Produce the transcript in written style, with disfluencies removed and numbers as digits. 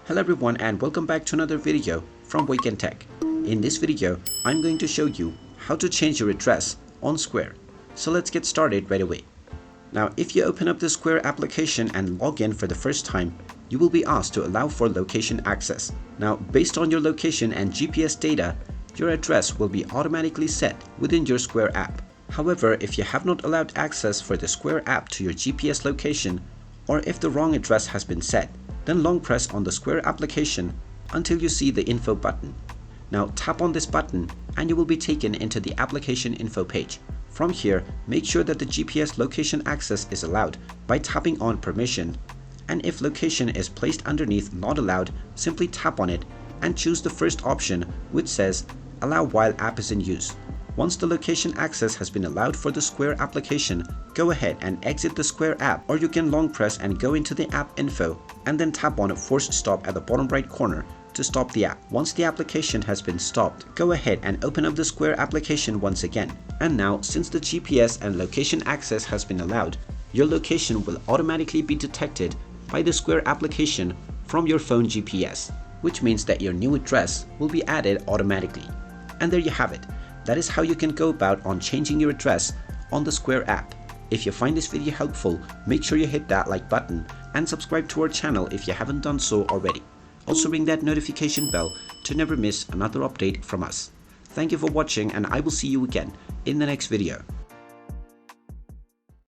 Hello everyone and welcome back to another video from Wake&Tech. In this video, I'm going to show you how to change your address on Square. So let's get started right away. Now, if you open up the Square application and log in for the first time, you will be asked to allow for location access. Now, based on your location and GPS data, your address will be automatically set within your Square app. However, if you have not allowed access for the Square app to your GPS location, or if the wrong address has been set, then long press on the Square application until you see the info button. Now tap on this button and you will be taken into the application info page. From here, make sure that the GPS location access is allowed by tapping on permission, and if location is placed underneath not allowed, simply tap on it and choose the first option, which says allow while app is in use. Once the location access has been allowed for the Square application, go ahead and exit the Square app, or you can long press and go into the app info and then tap on force stop at the bottom right corner to stop the app. Once the application has been stopped, go ahead and open up the Square application once again. And now, since the GPS and location access has been allowed, your location will automatically be detected by the Square application from your phone GPS, which means that your new address will be added automatically. And there you have it. That is how you can go about on changing your address on the Square app. If you find this video helpful, make sure you hit that like button and subscribe to our channel if you haven't done so already. Also ring that notification bell to never miss another update from us. Thank you for watching, and I will see you again in the next video.